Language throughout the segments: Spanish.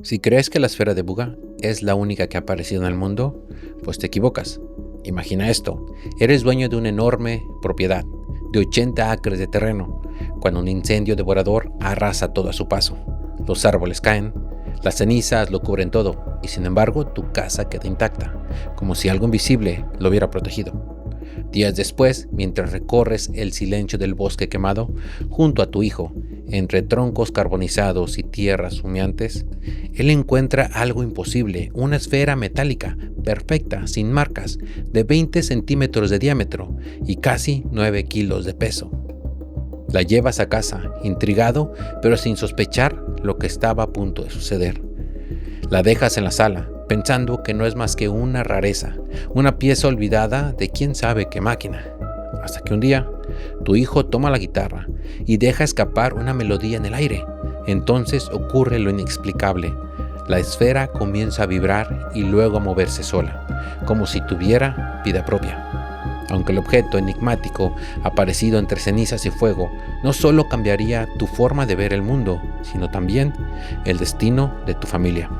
Si crees que la esfera de Buga es la única que ha aparecido en el mundo, pues te equivocas. Imagina esto, eres dueño de una enorme propiedad, de 80 acres de terreno, cuando un incendio devorador arrasa todo a su paso. Los árboles caen, las cenizas lo cubren todo, y sin embargo tu casa queda intacta, como si algo invisible lo hubiera protegido. Días después, mientras recorres el silencio del bosque quemado, junto a tu hijo, entre troncos carbonizados y tierras humeantes, él encuentra algo imposible, una esfera metálica, perfecta, sin marcas, de 20 centímetros de diámetro y casi 9 kilos de peso. La llevas a casa, intrigado, pero sin sospechar lo que estaba a punto de suceder. La dejas en la sala, pensando que no es más que una rareza, una pieza olvidada de quién sabe qué máquina. Hasta que un día, tu hijo toma la guitarra y deja escapar una melodía en el aire. Entonces ocurre lo inexplicable. La esfera comienza a vibrar y luego a moverse sola, como si tuviera vida propia. Aunque el objeto enigmático, aparecido entre cenizas y fuego, no solo cambiaría tu forma de ver el mundo, sino también el destino de tu familia.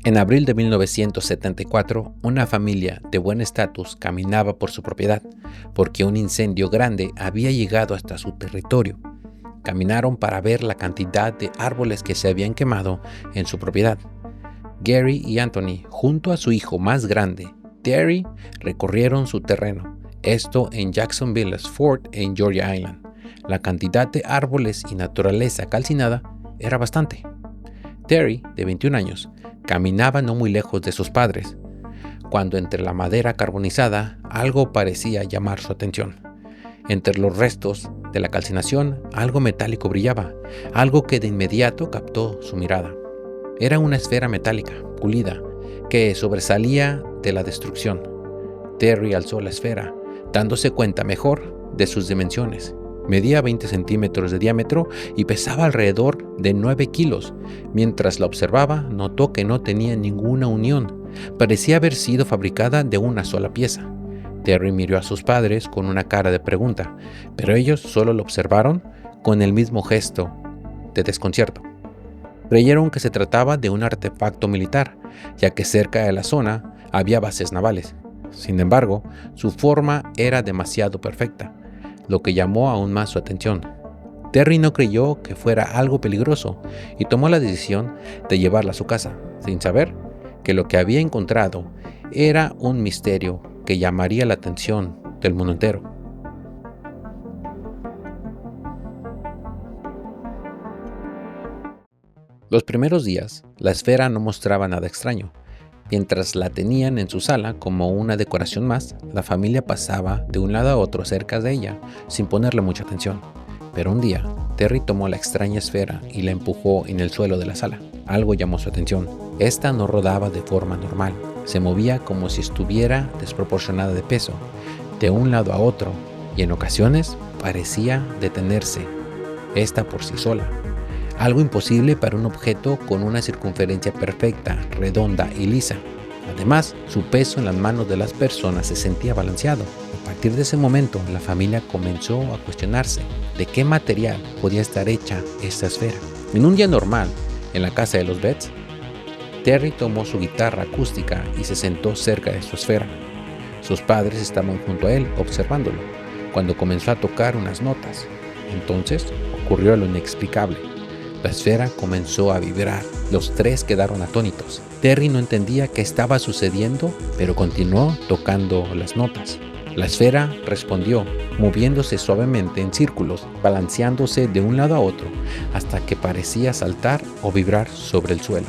En abril de 1974, una familia de buen estatus caminaba por su propiedad, porque un incendio grande había llegado hasta su territorio. Caminaron para ver la cantidad de árboles que se habían quemado en su propiedad. Gary y Anthony, junto a su hijo más grande, Terry, recorrieron su terreno, esto en Jacksonville Fort en Georgia Island. La cantidad de árboles y naturaleza calcinada era bastante. Terry, de 21 años, caminaba no muy lejos de sus padres, cuando entre la madera carbonizada algo parecía llamar su atención. Entre los restos de la calcinación, algo metálico brillaba, algo que de inmediato captó su mirada. Era una esfera metálica, pulida, que sobresalía de la destrucción. Terry alzó la esfera, dándose cuenta mejor de sus dimensiones. Medía 20 centímetros de diámetro y pesaba alrededor de 9 kilos. Mientras la observaba, notó que no tenía ninguna unión. Parecía haber sido fabricada de una sola pieza. Terry miró a sus padres con una cara de pregunta, pero ellos solo lo observaron con el mismo gesto de desconcierto. Creyeron que se trataba de un artefacto militar, ya que cerca de la zona había bases navales. Sin embargo, su forma era demasiado perfecta, lo que llamó aún más su atención. Terry no creyó que fuera algo peligroso y tomó la decisión de llevarla a su casa, sin saber que lo que había encontrado era un misterio que llamaría la atención del mundo entero. Los primeros días, la esfera no mostraba nada extraño. Mientras la tenían en su sala como una decoración más, la familia pasaba de un lado a otro cerca de ella, sin ponerle mucha atención. Pero un día, Terry tomó la extraña esfera y la empujó en el suelo de la sala. Algo llamó su atención. Esta no rodaba de forma normal. Se movía como si estuviera desproporcionada de peso, de un lado a otro, y en ocasiones parecía detenerse, esta por sí sola. Algo imposible para un objeto con una circunferencia perfecta, redonda y lisa. Además, su peso en las manos de las personas se sentía balanceado. A partir de ese momento, la familia comenzó a cuestionarse de qué material podía estar hecha esta esfera. En un día normal, en la casa de los Betts, Terry tomó su guitarra acústica y se sentó cerca de su esfera. Sus padres estaban junto a él, observándolo, cuando comenzó a tocar unas notas. Entonces, ocurrió lo inexplicable. La esfera comenzó a vibrar. Los tres quedaron atónitos. Terry no entendía qué estaba sucediendo, pero continuó tocando las notas. La esfera respondió, moviéndose suavemente en círculos, balanceándose de un lado a otro, hasta que parecía saltar o vibrar sobre el suelo.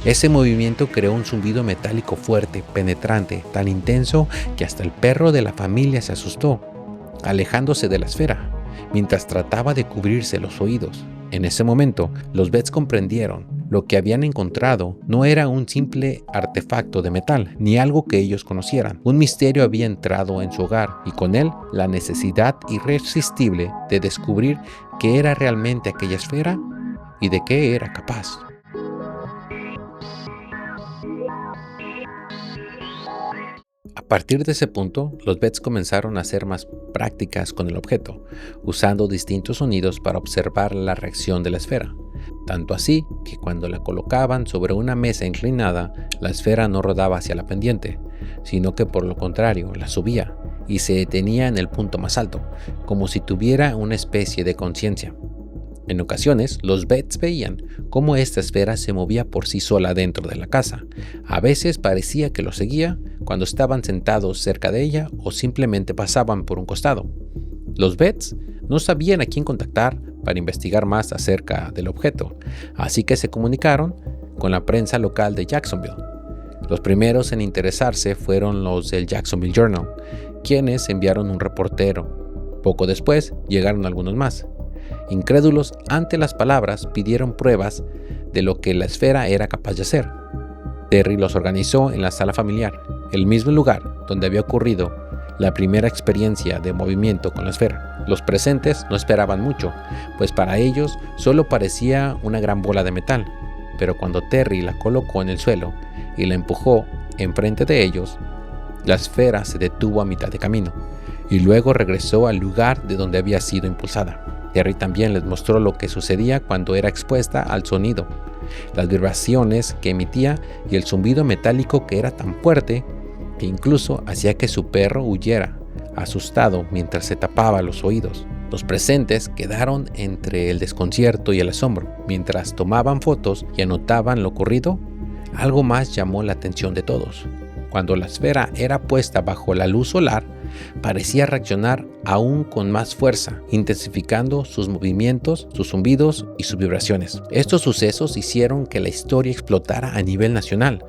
Ese movimiento creó un zumbido metálico fuerte, penetrante, tan intenso que hasta el perro de la familia se asustó, alejándose de la esfera, mientras trataba de cubrirse los oídos. En ese momento, los Betts comprendieron lo que habían encontrado no era un simple artefacto de metal, ni algo que ellos conocieran. Un misterio había entrado en su hogar y con él la necesidad irresistible de descubrir qué era realmente aquella esfera y de qué era capaz. A partir de ese punto, los Betts comenzaron a hacer más prácticas con el objeto, usando distintos sonidos para observar la reacción de la esfera. Tanto así que cuando la colocaban sobre una mesa inclinada, la esfera no rodaba hacia la pendiente, sino que por lo contrario, la subía y se detenía en el punto más alto, como si tuviera una especie de conciencia. En ocasiones, los Betts veían cómo esta esfera se movía por sí sola dentro de la casa. A veces parecía que lo seguía cuando estaban sentados cerca de ella o simplemente pasaban por un costado. Los Betts no sabían a quién contactar para investigar más acerca del objeto, así que se comunicaron con la prensa local de Jacksonville. Los primeros en interesarse fueron los del Jacksonville Journal, quienes enviaron un reportero. Poco después llegaron algunos más. Incrédulos ante las palabras, pidieron pruebas de lo que la esfera era capaz de hacer. Terry los organizó en la sala familiar, el mismo lugar donde había ocurrido la primera experiencia de movimiento con la esfera. Los presentes no esperaban mucho, pues para ellos solo parecía una gran bola de metal, pero cuando Terry la colocó en el suelo y la empujó enfrente de ellos, la esfera se detuvo a mitad de camino y luego regresó al lugar de donde había sido impulsada. Terry también les mostró lo que sucedía cuando era expuesta al sonido, las vibraciones que emitía y el zumbido metálico que era tan fuerte que incluso hacía que su perro huyera, asustado mientras se tapaba los oídos. Los presentes quedaron entre el desconcierto y el asombro. Mientras tomaban fotos y anotaban lo ocurrido, algo más llamó la atención de todos. Cuando la esfera era puesta bajo la luz solar, parecía reaccionar aún con más fuerza, intensificando sus movimientos, sus zumbidos y sus vibraciones. Estos sucesos hicieron que la historia explotara a nivel nacional.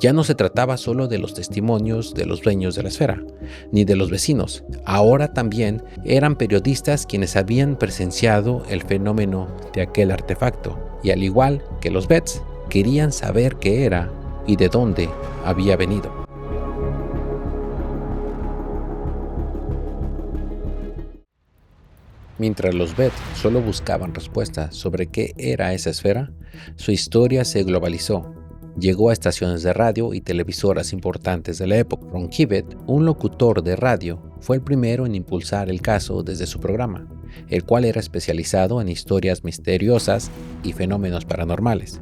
Ya no se trataba solo de los testimonios de los dueños de la esfera, ni de los vecinos. Ahora también eran periodistas quienes habían presenciado el fenómeno de aquel artefacto, y al igual que los Betts, querían saber qué era y de dónde había venido. Mientras los Betts solo buscaban respuestas sobre qué era esa esfera, su historia se globalizó. Llegó a estaciones de radio y televisoras importantes de la época. Ron Kibet, un locutor de radio, fue el primero en impulsar el caso desde su programa, el cual era especializado en historias misteriosas y fenómenos paranormales.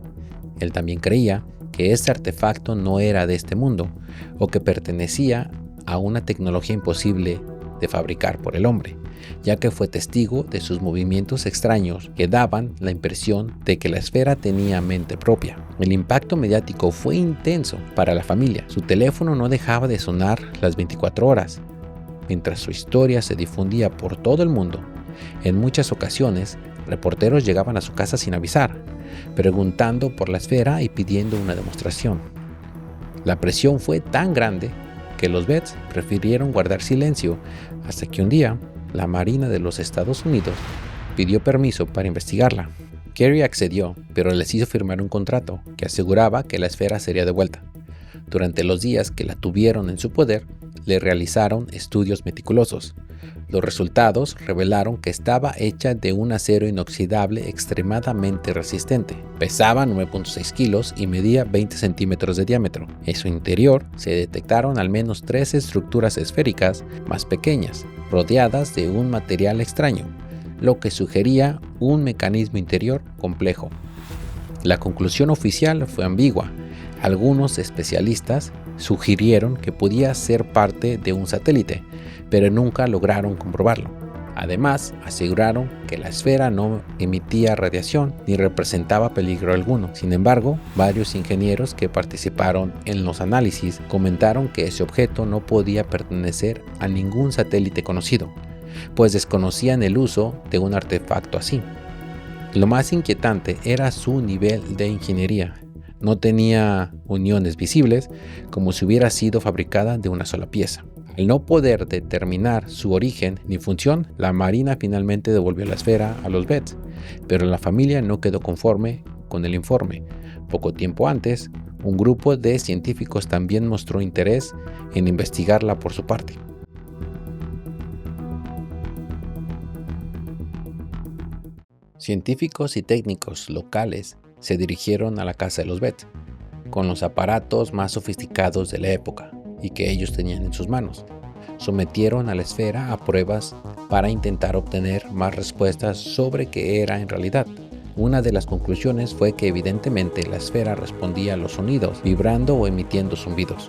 Él también creía que este artefacto no era de este mundo o que pertenecía a una tecnología imposible de fabricar por el hombre, ya que fue testigo de sus movimientos extraños que daban la impresión de que la esfera tenía mente propia. El impacto mediático fue intenso para la familia. Su teléfono no dejaba de sonar las 24 horas, mientras su historia se difundía por todo el mundo. En muchas ocasiones, reporteros llegaban a su casa sin avisar, preguntando por la esfera y pidiendo una demostración. La presión fue tan grande que los Betts prefirieron guardar silencio hasta que un día la Marina de los Estados Unidos pidió permiso para investigarla. Kerry accedió, pero les hizo firmar un contrato que aseguraba que la esfera sería devuelta. Durante los días que la tuvieron en su poder, le realizaron estudios meticulosos. Los resultados revelaron que estaba hecha de un acero inoxidable extremadamente resistente. Pesaba 9.6 kilos y medía 20 centímetros de diámetro. En su interior se detectaron al menos 3 estructuras esféricas más pequeñas, rodeadas de un material extraño, lo que sugería un mecanismo interior complejo. La conclusión oficial fue ambigua. Algunos especialistas sugirieron que podía ser parte de un satélite, pero nunca lograron comprobarlo. Además, aseguraron que la esfera no emitía radiación ni representaba peligro alguno. Sin embargo, varios ingenieros que participaron en los análisis comentaron que ese objeto no podía pertenecer a ningún satélite conocido, pues desconocían el uso de un artefacto así. Lo más inquietante era su nivel de ingeniería. No tenía uniones visibles, como si hubiera sido fabricada de una sola pieza. Al no poder determinar su origen ni función, la Marina finalmente devolvió la esfera a los Betts, pero la familia no quedó conforme con el informe. Poco tiempo antes, un grupo de científicos también mostró interés en investigarla por su parte. Científicos y técnicos locales se dirigieron a la casa de los Betts, con los aparatos más sofisticados de la época. y que ellos tenían en sus manos. Sometieron a la esfera a pruebas para intentar obtener más respuestas sobre qué era en realidad. Una de las conclusiones fue que evidentemente la esfera respondía a los sonidos, vibrando o emitiendo zumbidos.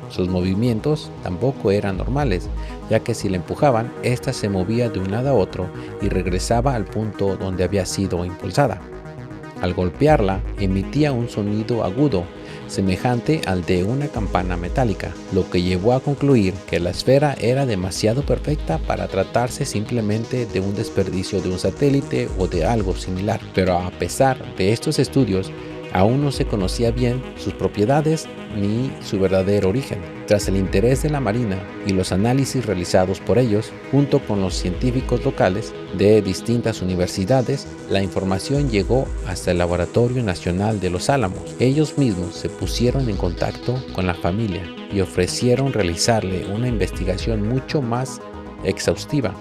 Sus movimientos tampoco eran normales, ya que si la empujaban, ésta se movía de un lado a otro y regresaba al punto donde había sido impulsada. Al golpearla, emitía un sonido agudo, semejante al de una campana metálica, lo que llevó a concluir que la esfera era demasiado perfecta para tratarse simplemente de un desperdicio de un satélite o de algo similar. Pero a pesar de estos estudios, aún no se conocía bien sus propiedades ni su verdadero origen. Tras el interés de la Marina y los análisis realizados por ellos, junto con los científicos locales de distintas universidades, la información llegó hasta el Laboratorio Nacional de Los Álamos. Ellos mismos se pusieron en contacto con la familia y ofrecieron realizarle una investigación mucho más exhaustiva,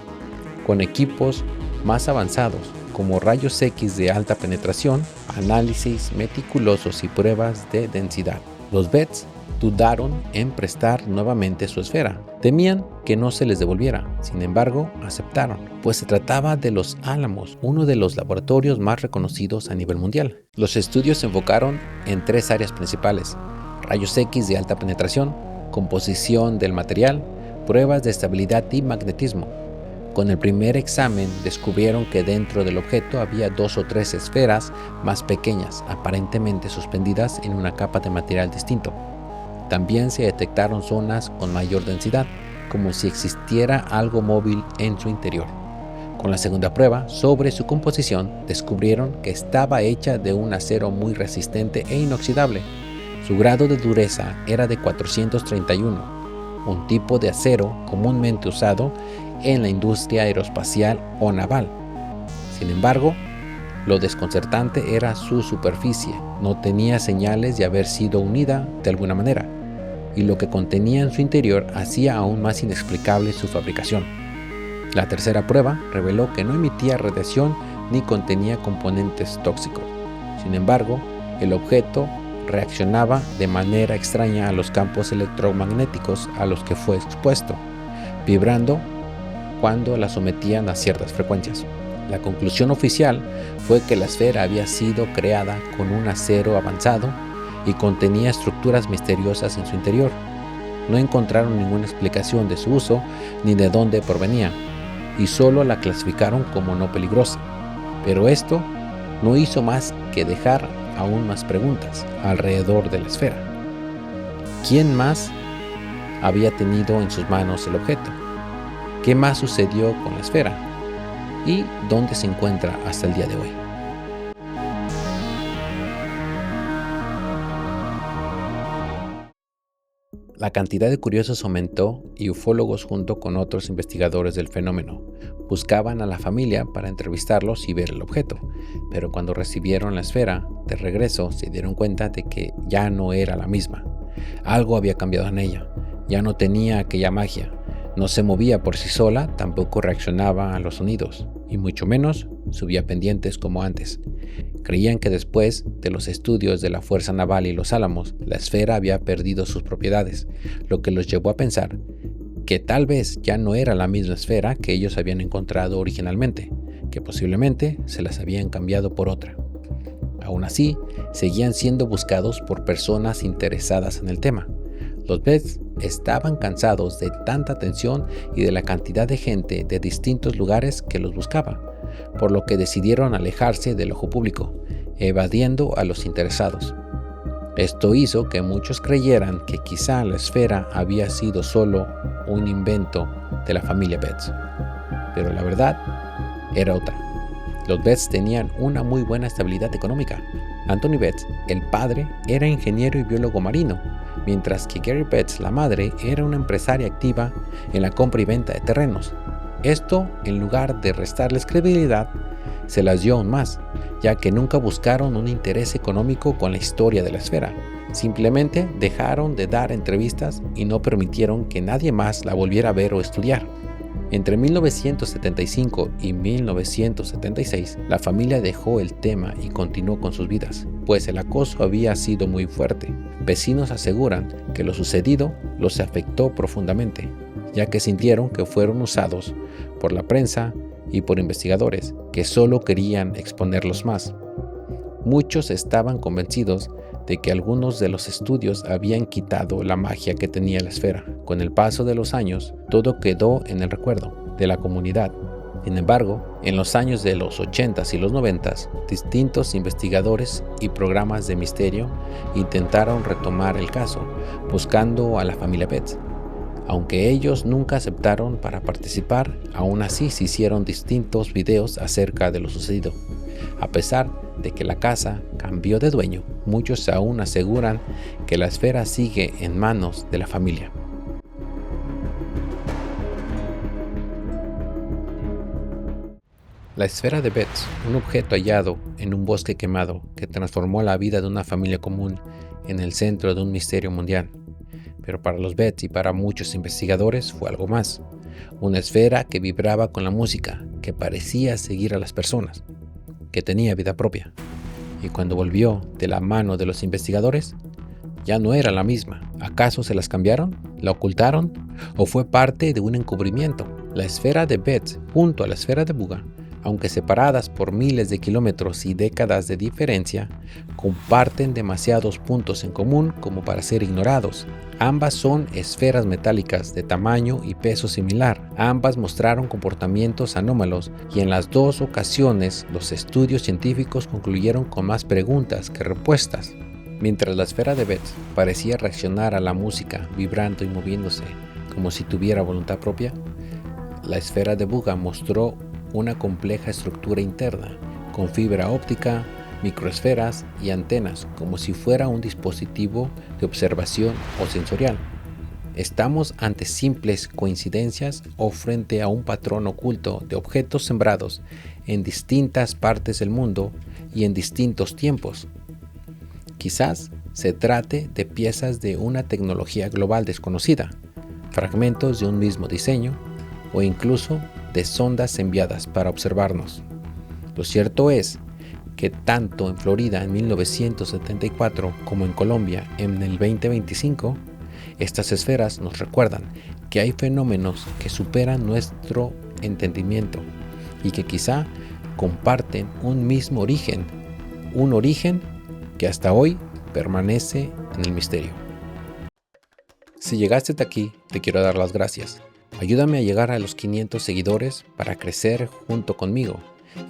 con equipos más avanzados, como rayos X de alta penetración, análisis meticulosos y pruebas de densidad. Los Betts dudaron en prestar nuevamente su esfera. Temían que no se les devolviera. Sin embargo, aceptaron, pues se trataba de Los Álamos, uno de los laboratorios más reconocidos a nivel mundial. Los estudios se enfocaron en 3 áreas principales: rayos X de alta penetración, composición del material, pruebas de estabilidad y magnetismo. Con el primer examen descubrieron que dentro del objeto había 2 o 3 esferas más pequeñas, aparentemente suspendidas en una capa de material distinto. También se detectaron zonas con mayor densidad, como si existiera algo móvil en su interior. Con la segunda prueba sobre su composición, descubrieron que estaba hecha de un acero muy resistente e inoxidable. Su grado de dureza era de 431, un tipo de acero comúnmente usado en la industria aeroespacial o naval. Sin embargo, lo desconcertante era su superficie. No tenía señales de haber sido unida de alguna manera, y lo que contenía en su interior hacía aún más inexplicable su fabricación. La tercera prueba reveló que no emitía radiación ni contenía componentes tóxicos. Sin embargo, el objeto reaccionaba de manera extraña a los campos electromagnéticos a los que fue expuesto, vibrando cuando la sometían a ciertas frecuencias. La conclusión oficial fue que la esfera había sido creada con un acero avanzado y contenía estructuras misteriosas en su interior. No encontraron ninguna explicación de su uso ni de dónde provenía, y solo la clasificaron como no peligrosa. Pero esto no hizo más que dejar aún más preguntas alrededor de la esfera. ¿Quién más había tenido en sus manos el objeto? ¿Qué más sucedió con la esfera? ¿Y dónde se encuentra hasta el día de hoy? La cantidad de curiosos aumentó y ufólogos, junto con otros investigadores del fenómeno, buscaban a la familia para entrevistarlos y ver el objeto, pero cuando recibieron la esfera de regreso se dieron cuenta de que ya no era la misma. Algo había cambiado en ella, ya no tenía aquella magia. No se movía por sí sola, tampoco reaccionaba a los sonidos, y mucho menos subía pendientes como antes. Creían que después de los estudios de la Fuerza Naval y Los Álamos, la esfera había perdido sus propiedades, lo que los llevó a pensar que tal vez ya no era la misma esfera que ellos habían encontrado originalmente, que posiblemente se las habían cambiado por otra. Aún así, seguían siendo buscados por personas interesadas en el tema. Los Betts estaban cansados de tanta atención y de la cantidad de gente de distintos lugares que los buscaba, por lo que decidieron alejarse del ojo público, evadiendo a los interesados. Esto hizo que muchos creyeran que quizá la esfera había sido solo un invento de la familia Betts, pero la verdad era otra. Los Betts tenían una muy buena estabilidad económica. Anthony Betts, el padre, era ingeniero y biólogo marino, mientras que Gary Betts, la madre, era una empresaria activa en la compra y venta de terrenos. Esto, en lugar de restarles credibilidad, se las dio aún más, ya que nunca buscaron un interés económico con la historia de la esfera. Simplemente dejaron de dar entrevistas y no permitieron que nadie más la volviera a ver o estudiar. Entre 1975 y 1976, la familia dejó el tema y continuó con sus vidas, pues el acoso había sido muy fuerte. Vecinos aseguran que lo sucedido los afectó profundamente, ya que sintieron que fueron usados por la prensa y por investigadores que solo querían exponerlos más. Muchos estaban convencidos de que algunos de los estudios habían quitado la magia que tenía la esfera. Con el paso de los años, todo quedó en el recuerdo de la comunidad. Sin embargo, en los años de los 80s y los 90s, distintos investigadores y programas de misterio intentaron retomar el caso, buscando a la familia Betts. Aunque ellos nunca aceptaron para participar, aún así se hicieron distintos videos acerca de lo sucedido. A pesar de que la casa cambió de dueño, muchos aún aseguran que la esfera sigue en manos de la familia. La esfera de Betts, un objeto hallado en un bosque quemado que transformó la vida de una familia común en el centro de un misterio mundial. Pero para los Betts y para muchos investigadores fue algo más. Una esfera que vibraba con la música, que parecía seguir a las personas, que tenía vida propia. Y cuando volvió de la mano de los investigadores, ya no era la misma. ¿Acaso se las cambiaron? ¿La ocultaron? ¿O fue parte de un encubrimiento? La esfera de Betts junto a la esfera de Buga, aunque separadas por miles de kilómetros y décadas de diferencia, comparten demasiados puntos en común como para ser ignorados. Ambas son esferas metálicas de tamaño y peso similar. Ambas mostraron comportamientos anómalos y en las dos ocasiones los estudios científicos concluyeron con más preguntas que respuestas. Mientras la esfera de Betts parecía reaccionar a la música, vibrando y moviéndose como si tuviera voluntad propia, la esfera de Buga mostró una compleja estructura interna, con fibra óptica, microesferas y antenas, como si fuera un dispositivo de observación o sensorial. ¿Estamos ante simples coincidencias o frente a un patrón oculto de objetos sembrados en distintas partes del mundo y en distintos tiempos? Quizás se trate de piezas de una tecnología global desconocida, fragmentos de un mismo diseño o incluso de sondas enviadas para observarnos. Lo cierto es que tanto en Florida en 1974 como en Colombia en el 2025, estas esferas nos recuerdan que hay fenómenos que superan nuestro entendimiento y que quizá comparten un mismo origen, un origen que hasta hoy permanece en el misterio. Si llegaste hasta aquí, te quiero dar las gracias. Ayúdame a llegar a los 500 seguidores para crecer junto conmigo.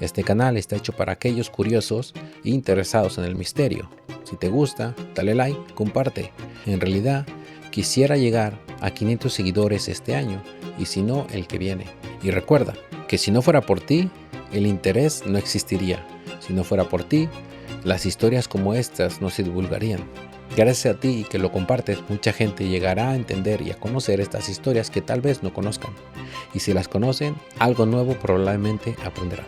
Este canal está hecho para aquellos curiosos e interesados en el misterio. Si te gusta, dale like, comparte. En realidad, quisiera llegar a 500 seguidores este año y si no, el que viene. Y recuerda que si no fuera por ti, el interés no existiría. Si no fuera por ti, las historias como estas no se divulgarían. Gracias a ti y que lo compartes, mucha gente llegará a entender y a conocer estas historias que tal vez no conozcan. Y si las conocen, algo nuevo probablemente aprenderán.